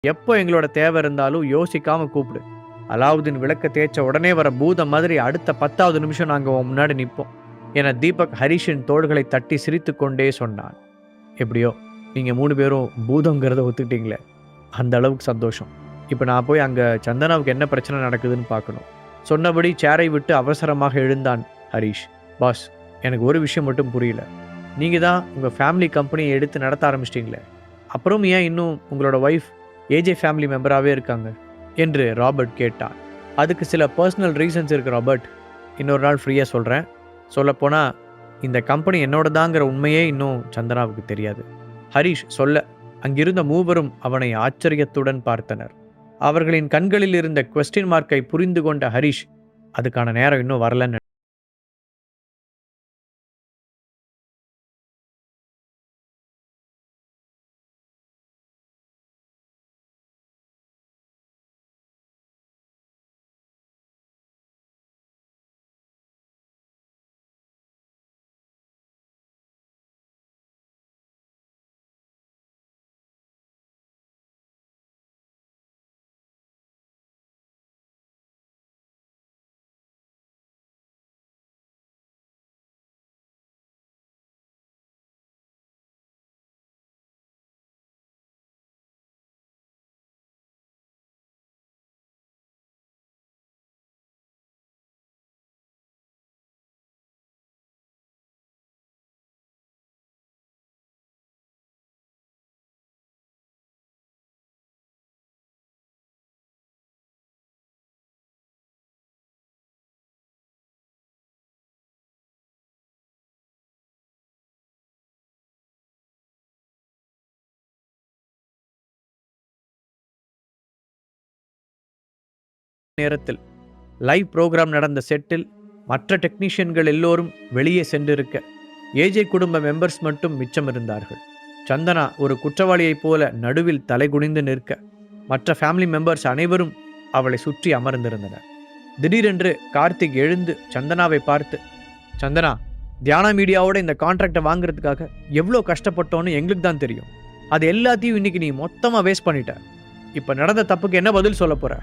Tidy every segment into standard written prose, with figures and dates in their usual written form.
எப்போ எங்களோட தேவை இருந்தாலும் யோசிக்காம கூப்பிடு. அலாவுதீன் விளக்க தேய்ச்ச உடனே வர பூதம் மாதிரி அடுத்த 10வது நிமிஷம் நாங்கள் உன் முன்னாடி நிற்போம் என தீபக் ஹரிஷின் தோள்களை தட்டி சிரித்து கொண்டே சொன்னான். எப்படியோ நீங்கள் 3 பேரும் பூதங்கிறத ஒத்துக்கிட்டீங்களே, அந்த அளவுக்கு சந்தோஷம். இப்போ நான் போய் அங்கே சந்தனாவுக்கு என்ன பிரச்சனை நடக்குதுன்னு பார்க்கணும். சொன்னபடி சேரை விட்டு அவசரமாக எழுந்தான் ஹரிஷ். பாஸ், எனக்கு ஒரு விஷயம் மட்டும் புரியல. நீங்கள் தான் உங்கள் ஃபேமிலி கம்பெனியை எடுத்து நடத்த ஆரம்பிச்சிட்டிங்களே, அப்புறம் ஏன் இன்னும் உங்களோட ஒய்ஃப் ஏஜே ஃபேமிலி மெம்பராகவே இருக்காங்க என்று ராபர்ட் கேட்டான். அதுக்கு சில பர்சனல் ரீசன்ஸ் இருக்குது ராபர்ட், இன்னொரு நாள் ஃப்ரீயாக சொல்கிறேன். சொல்லப்போனால் இந்த கம்பெனி என்னோடதாங்கிற உண்மையே இன்னும் சந்தனாவுக்கு தெரியாது. ஹரிஷ் சொல்ல அங்கிருந்த மூவரும் அவனை ஆச்சரியத்துடன் பார்த்தனர். அவர்களின் கண்களில் இருந்த குவெஸ்டின் மார்க்கை புரிந்து கொண்ட ஹரிஷ், அதுக்கான நேரம் இன்னும் வரலன்னு நேரத்தில் லைவ் ப்ரோக்ராம் நடந்த செட்டில் மற்ற டெக்னீஷியன்கள் எல்லோரும் வெளியே சென்றிருக்க ஏஜே குடும்ப மெம்பர்ஸ் மட்டும் மிச்சம் இருந்தார்கள். சந்தனா ஒரு குற்றவாளியைப் போல நடுவில் தலைகுனிந்து நிற்க மற்ற ஃபேமிலி மெம்பர்ஸ் அனைவரும் அவளை சுற்றி அமர்ந்திருந்தனர். திடீரென்று கார்த்திக் எழுந்து சந்தனாவை பார்த்து, சந்தனா, தியானா மீடியாவோட இந்த கான்ட்ராக்டை வாங்குறதுக்காக எவ்வளோ கஷ்டப்பட்டோன்னு எங்களுக்கு தான் தெரியும். அது எல்லாத்தையும் இன்னைக்கு நீ மொத்தமாக வேஸ்ட் பண்ணிட்ட. இப்போ நடந்த தப்புக்கு என்ன பதில் சொல்ல போற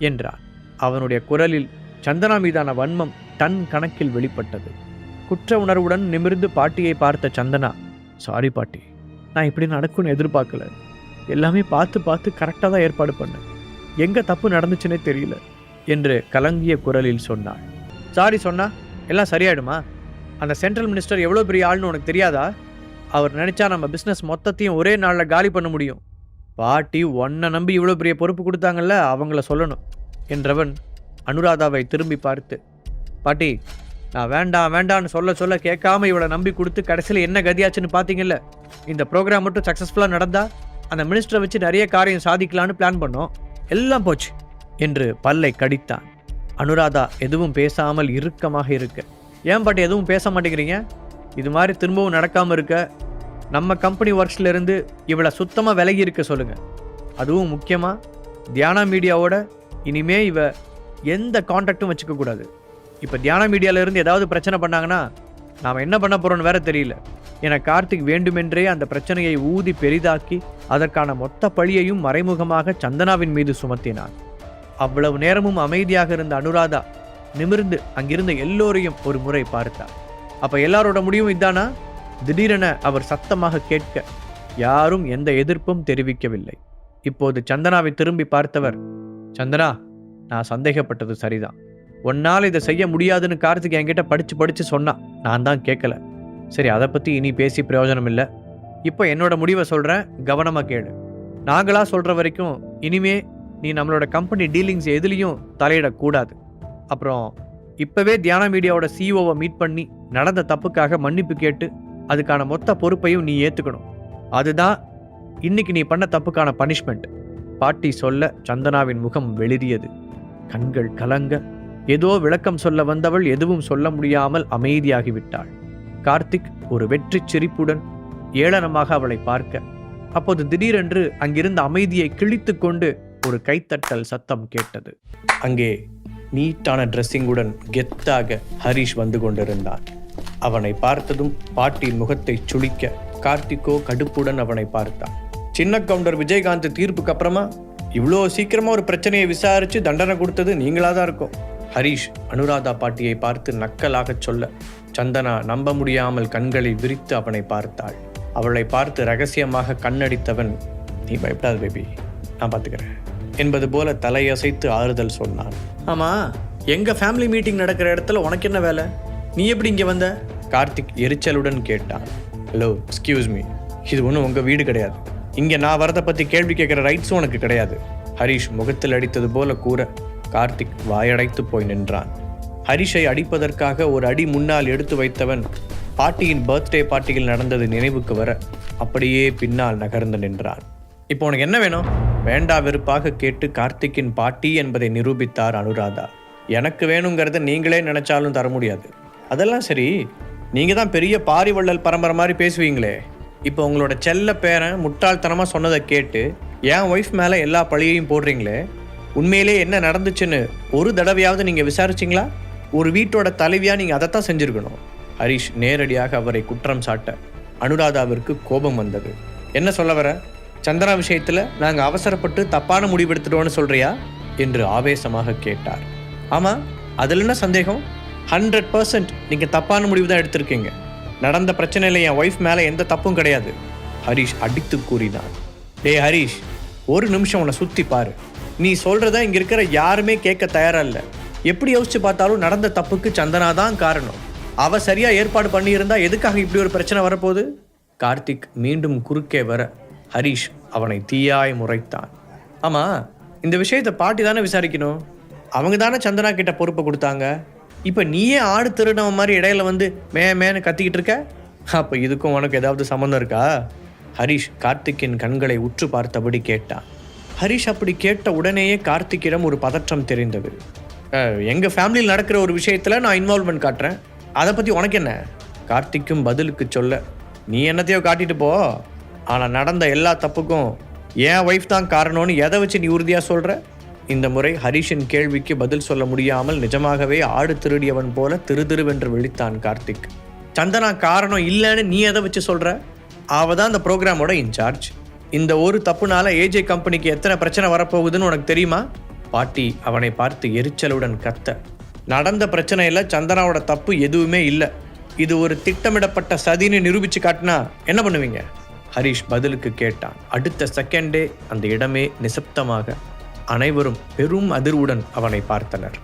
என்றார். அவனுடைய குரலில் சந்தனா மீதான வன்மம் டன் கணக்கில் வெளிப்பட்டது. குற்ற உணர்வுடன் நிமிர்ந்து பாட்டியை பார்த்த சந்தனா, சாரி பாட்டி, நான் இப்படி நடக்கும்னு எதிர்பார்க்கல. எல்லாமே பார்த்து கரெக்டாக தான் ஏற்பாடு பண்ணேன். எங்கே தப்பு நடந்துச்சுன்னே தெரியல என்று கலங்கிய குரலில் சொன்னாள். சாரி சொன்னா எல்லாம் சரியாயிடுமா? அந்த சென்ட்ரல் மினிஸ்டர் எவ்வளோ பெரிய ஆள்னு உனக்கு தெரியாதா? அவர் நினச்சா நம்ம பிஸ்னஸ் மொத்தத்தையும் ஒரே நாளில் காலி பண்ண முடியும். பாட்டி ஒன்றை நம்பி இவ்வளோ பெரிய பொறுப்பு கொடுத்தாங்கல்ல, அவங்கள சொல்லணும் என்றவன் அனுராதாவை திரும்பி பார்த்து, பாட்டி, நான் வேண்டான்னு சொல்ல கேட்காம இவளை நம்பி கொடுத்து கடைசியில் என்ன கதியாச்சுன்னு பார்த்தீங்கல்ல. இந்த ப்ரோக்ராம் மட்டும் சக்ஸஸ்ஃபுல்லாக நடந்தா அந்த மினிஸ்டரை வச்சு நிறைய காரியம் சாதிக்கலான்னு பிளான் பண்ணோம், எல்லாம் போச்சு என்று பல்லை கடித்தான். அனுராதா எதுவும் பேசாமல் இறுக்கமாக இருக்க, ஏன் பாட்டி எதுவும் பேச மாட்டேங்கிறீங்க? இது மாதிரி திரும்பவும் நடக்காமல் இருக்க நம்ம கம்பெனி ஒர்க்ஸ்லேருந்து இவளை சுத்தமாக விலகி இருக்க சொல்லுங்கள். அதுவும் முக்கியமாக தியானா மீடியாவோட இனிமே இவ எந்த கான்டாக்டும் வச்சுக்க கூடாது. இப்போ தியானா மீடியாவிலேருந்து ஏதாவது பிரச்சனை பண்ணாங்கன்னா நாம் என்ன பண்ண போகிறோன்னு வேற தெரியல என கார்த்திக் வேண்டுமென்றே அந்த பிரச்சனையை ஊதி பெரிதாக்கி அதற்கான மொத்த பழியையும் மறைமுகமாக சந்தனாவின் மீது சுமத்தினான். அவ்வளவு நேரமும் அமைதியாக இருந்த அனுராதா நிமிர்ந்து அங்கிருந்த எல்லோரையும் ஒரு முறை பார்த்தார். அப்போ எல்லாரோட முடிவும் இதானா? திடீரென அவர் சத்தமாக கேட்க யாரும் எந்த எதிர்ப்பும் தெரிவிக்கவில்லை. இப்போது சந்தனாவை திரும்பி பார்த்தவர், சந்தனா, நான் சந்தேகப்பட்டது சரிதான். ஒன்னால் இதை செய்ய முடியாதுன்னு கார்த்திக் என்கிட்ட படித்து சொன்னான். நான் தான் கேட்கல. சரி, அதை பற்றி இனி பேசி பிரயோஜனம் இல்லை. இப்போ என்னோட முடிவை சொல்கிறேன், கவனமாக கேளு. நாங்களாக சொல்கிற வரைக்கும் இனிமே நீ நம்மளோட கம்பெனி டீலிங்ஸ் எதுலேயும் தலையிடக்கூடாது. அப்புறம் இப்போவே தியானா மீடியாவோட சிஇஓவை மீட் பண்ணி நடந்த தப்புக்காக மன்னிப்பு கேட்டு அதுக்கான மொத்த பொறுப்பையும் நீ ஏற்றுக்கணும். அதுதான் இன்னைக்கு நீ பண்ண தப்புக்கான பனிஷ்மெண்ட். பாட்டி சொல்ல சந்தனாவின் முகம் வெளிரியது. கண்கள் கலங்க ஏதோ விளக்கம் சொல்ல வந்தவள் எதுவும் சொல்ல முடியாமல் அமைதியாகிவிட்டாள். கார்த்திக் ஒரு வெற்றி சிரிப்புடன் ஏளனமாக அவளை பார்க்க, அப்போது திடீரென்று அங்கிருந்த அமைதியை கிழித்து கொண்டு ஒரு கைத்தட்டல் சத்தம் கேட்டது. அங்கே நீட்டான ட்ரெஸ்ஸிங்குடன் கெத்தாக ஹரிஷ் வந்து கொண்டிருந்தான். அவனை பார்த்ததும் பாட்டியின் முகத்தை சுளிக்க கார்த்திக்கோ கடுப்புடன் அவனை பார்த்தான். சின்ன கவுண்டர் விஜயகாந்த் தீர்ப்புக்கு அப்புறமா இவ்வளோ சீக்கிரமாக ஒரு பிரச்சனையை விசாரித்து தண்டனை கொடுத்தது நீங்களாக தான் இருக்கும். ஹரீஷ் அனுராதா பாட்டியை பார்த்து நக்கலாகச் சொல்ல சந்தனா நம்ப முடியாமல் கண்களை விரித்து அவனை பார்த்தாள். அவளை பார்த்து ரகசியமாக கண்ணடித்தவன், நீ பயப்படாத பேபி, நான் பார்த்துக்கிறேன் என்பது போல தலையசைத்து ஆறுதல் சொன்னான். ஆமாம், எங்கள் ஃபேமிலி மீட்டிங் நடக்கிற இடத்துல உனக்கு என்ன வேலை? நீ எப்படி இங்கே வந்த? கார்த்திக் எரிச்சலுடன் கேட்டான். ஹலோ, எக்ஸ்கியூஸ் மீ, இது ஒன்றும் உங்கள் வீடு கிடையாது. இங்கே நான் வரதை பற்றி கேள்வி கேட்குற ரைட்ஸும் உனக்கு கிடையாது. ஹரீஷ் முகத்தில் அடித்தது போல கூற கார்த்திக் வாயடைத்து போய் நின்றான். ஹரிஷை அடிப்பதற்காக ஒரு அடி முன்னால் எடுத்து வைத்தவன் பாட்டியின் பர்த்டே பார்ட்டியில் நடந்தது நினைவுக்கு வர அப்படியே பின்னால் நகர்ந்து நின்றான். இப்போ உனக்கு என்ன வேணும்? வேண்டா வெறுப்பாக கேட்டு கார்த்திக்கின் பாட்டி என்பதை நிரூபித்தார் அனுராதா. எனக்கு வேணுங்கிறத நீங்களே நினைச்சாலும் தர முடியாது. அதெல்லாம் சரி, நீங்கள் தான் பெரிய பாரிவள்ளல் பரம்பரை மாதிரி பேசுவீங்களே. இப்போ உங்களோட செல்ல பேரன் முட்டாள்தனமாக சொன்னதை கேட்டு என் ஒய்ஃப் மேலே எல்லா பழியையும் போடுறீங்களே. உண்மையிலே என்ன நடந்துச்சுன்னு ஒரு தடவையாவது நீங்கள் விசாரிச்சிங்களா? ஒரு வீட்டோட தலைவியாக நீங்கள் அதைத்தான் செஞ்சுருக்கணும். ஹரீஷ் நேரடியாக அவரை குற்றம் சாட்ட அனுராதாவிற்கு கோபம் வந்தது. என்ன சொல்ல வர? சந்தனா விஷயத்தில் நாங்கள் அவசரப்பட்டு தப்பான முடிவெடுத்துட்டோன்னு சொல்கிறியா என்று ஆவேசமாக கேட்டார். ஆமாம், அதில் என்ன சந்தேகம்? 100% நீங்கள் தப்பான முடிவு தான் எடுத்திருக்கீங்க. நடந்த பிரச்சனையில் என் ஒய்ஃப் மேலே எந்த தப்பும் கிடையாது, ஹரீஷ் அடித்து கூறினான். டே ஹரீஷ், ஒரு நிமிஷம் உன்னை சுற்றி பாரு. நீ சொல்கிறத இங்கே இருக்கிற யாருமே கேட்க தயாராக இல்லை. எப்படி யோசிச்சு பார்த்தாலும் நடந்த தப்புக்கு சந்தனா தான் காரணம். அவள் சரியாக ஏற்பாடு பண்ணியிருந்தா எதுக்காக இப்படி ஒரு பிரச்சனை வரப்போகுது? கார்த்திக் மீண்டும் குறுக்கே வர ஹரீஷ் அவனை தீயாய் முறைத்தான். ஆமாம், இந்த விஷயத்தை பாட்டி தானே விசாரிக்கணும். அவங்க தானே சந்தனா கிட்ட பொறுப்பை கொடுத்தாங்க. இப்போ நீயே ஆடு திருடவன் மாதிரி இடையில வந்து மேன்னு கத்திக்கிட்டு இருக்க. அப்போ இதுக்கும் உனக்கு ஏதாவது சம்மந்தம் இருக்கா? ஹரீஷ் கார்த்திக்கின் கண்களை உற்று பார்த்தபடி கேட்டான். ஹரீஷ் அப்படி கேட்ட உடனேயே கார்த்திக்கிடம் ஒரு பதற்றம் தெரிந்தது. எங்கள் ஃபேமிலியில் நடக்கிற ஒரு விஷயத்தில் நான் இன்வால்வ்மெண்ட் காட்டுறேன், அதை பற்றி உனக்கு என்ன? கார்த்திக்கும் பதிலுக்கு சொல்ல, நீ என்னத்தையோ காட்டிட்டு போ, ஆனால் நடந்த எல்லா தப்புக்கும் என் ஒய்ஃப் தான் காரணம்னு எதை வச்சு நீ உறுதியாக சொல்கிற? இந்த முறை ஹரீஷின் கேள்விக்கு பதில் சொல்ல முடியாமல் நிஜமாகவே ஆடு திருடியவன் போல திருதிருவென்று விழித்தான் கார்த்திக். சந்தனா காரணம் இல்லைன்னு நீ எதை வச்சு சொல்கிற? அவள் தான் அந்த ப்ரோக்ராமோட இன்சார்ஜ். இந்த ஒரு தப்புனால ஏஜே கம்பெனிக்கு எத்தனை பிரச்சனை வரப்போகுதுன்னு உனக்கு தெரியுமா? பாட்டி அவனை பார்த்து எரிச்சலுடன் கத்த, நடந்த பிரச்சனையில் சந்தனாவோட தப்பு எதுவுமே இல்லை, இது ஒரு திட்டமிடப்பட்ட சதின்னு நிரூபித்து காட்டினா என்ன பண்ணுவீங்க? ஹரீஷ் பதிலுக்கு கேட்டான். அடுத்த செகண்டே அந்த இடமே நிசப்தமாக அனைவரும் பெரும் அதிர்வுடன் அவனை பார்த்தனர்.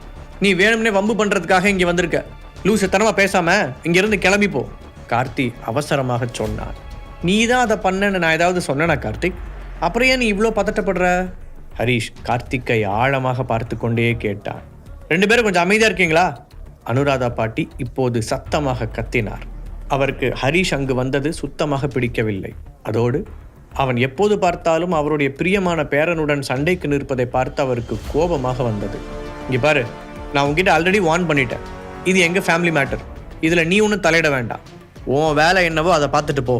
நீ வேணும்னே வம்பு பண்ணுறதுக்காக இங்கே வந்திருக்க. லூசுத்தனமாக பேசாமல் இங்கேருந்து கிளம்பிப்போ, கார்த்தி அவசரமாக சொன்னார். நீ தான் அதை பண்ணன்னு நான் ஏதாவது சொன்னேனா கார்த்திக்? அப்புறம் ஏன் நீ இவ்வளோ பதட்டப்படுற? ஹரீஷ் கார்த்திக்கை ஆழமாக பார்த்து கொண்டே கேட்டான். 2 பேரும் கொஞ்சம் அமைதியாக இருக்கீங்களா? அனுராதா பாட்டி இப்போது சத்தமாக கத்தினார். அவருக்கு ஹரீஷ் அங்கு வந்தது சுத்தமாக பிடிக்கவில்லை. அதோடு அவன் எப்போது பார்த்தாலும் அவருடைய பிரியமான பேரனுடன் சண்டைக்கு நிற்பதை பார்த்து அவருக்கு கோபமாக வந்தது. இங்கே பாரு, நான் உங்ககிட்ட ஆல்ரெடி வார்ன் பண்ணிட்டேன். இது எங்கள் ஃபேமிலி மேட்டர், இதில் நீ ஒன்றும் தலையிட வேண்டாம். உன் வேலை என்னவோ அதை பார்த்துட்டு போ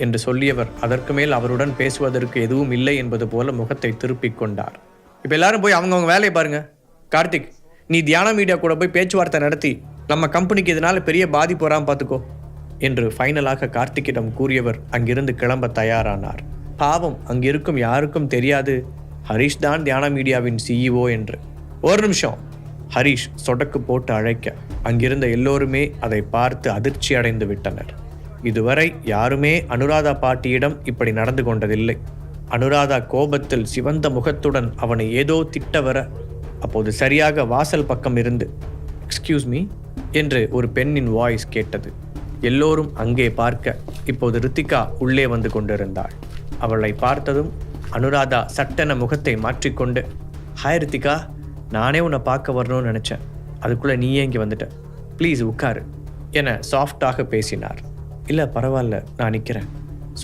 என்று சொல்லியவர் அதற்கு மேல் அவருடன் பேசுவதற்கு எதுவும் இல்லை என்பது போல முகத்தை திருப்பிக் கொண்டார். இப்போ எல்லாரும் போய் அவங்கவுங்க வேலையை பாருங்க. கார்த்திக், நீ தியானா மீடியா கூட போய் பேச்சுவார்த்தை நடத்தி நம்ம கம்பெனிக்கு இதனால் பெரிய பாதிப்பு வராமல் பார்த்துக்கோ என்று ஃபைனலாக கார்த்திக்கிடம் கூறியவர் அங்கிருந்து கிளம்ப தயாரானார். பாவம், அங்கிருக்கும் யாருக்கும் தெரியாது ஹரீஷ் தான் தியானா மீடியாவின் CEO என்று. ஒரு நிமிஷம், ஹரீஷ் சொடக்கு போட்டு அழைக்க அங்கிருந்த எல்லோருமே அதை பார்த்து அதிர்ச்சி அடைந்து விட்டனர். இதுவரை யாருமே அனுராதா பாட்டியிடம் இப்படி நடந்து கொண்டதில்லை. அனுராதா கோபத்தில் சிவந்த முகத்துடன் அவனை ஏதோ திட்ட வர, அப்போது சரியாக வாசல் பக்கம் இருந்து எக்ஸ்கியூஸ் மீ என்று ஒரு பெண்ணின் வாய்ஸ் கேட்டது. எல்லோரும் அங்கே பார்க்க இப்போது ரித்திகா உள்ளே வந்து கொண்டிருந்தாள். அவளை பார்த்ததும் அனுராதா சட்டென முகத்தை மாற்றிக்கொண்டு, ஹாய் ரித்திகா, நானே உன்னை பார்க்க வரணும்னு நினச்சேன், அதுக்குள்ளே நீயே இங்கே வந்துட்ட, ப்ளீஸ் உட்காரு என சாஃப்டாக பேசினார். இல்லை பரவாயில்ல, நான் நிற்கிறேன்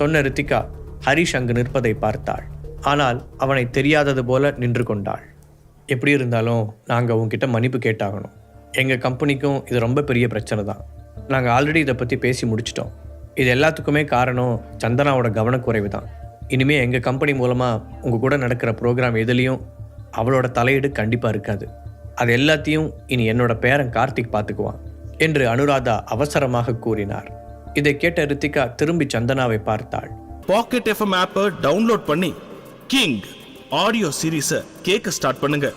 சொன்ன ரித்திகா ஹரீஷ் அங்கு நிற்பதை பார்த்தாள். ஆனால் அவனை தெரியாதது போல நின்று கொண்டாள். எப்படி இருந்தாலும் நாங்கள் உங்ககிட்ட மன்னிப்பு கேட்டாகணும். எங்கள் கம்பெனிக்கும் இது ரொம்ப பெரிய பிரச்சனை தான். நாங்கள் ஆல்ரெடி இதை பற்றி பேசி முடிச்சிட்டோம். இது எல்லாத்துக்குமே காரணம் சந்தனாவோட கவனக்குறைவு தான். இனிமேல் எங்கள் கம்பெனி மூலமாக உங்கள் கூட நடக்கிற ப்ரோக்ராம் எதுலேயும் அவளோட தலையீடு கண்டிப்பாக இருக்காது. அது எல்லாத்தையும் இனி என்னோட பேரன் கார்த்திக் பார்த்துக்குவான் என்று அனுராதா அவசரமாக கூறினார். இதை கேட்ட ரித்திகா திரும்பி சந்தனாவை பார்த்தாள். பாக்கெட் எஃப்எம் ஆப்பை டவுன்லோட் பண்ணி கிங் ஆடியோ சீரீஸை கேட்க ஸ்டார்ட் பண்ணுங்க.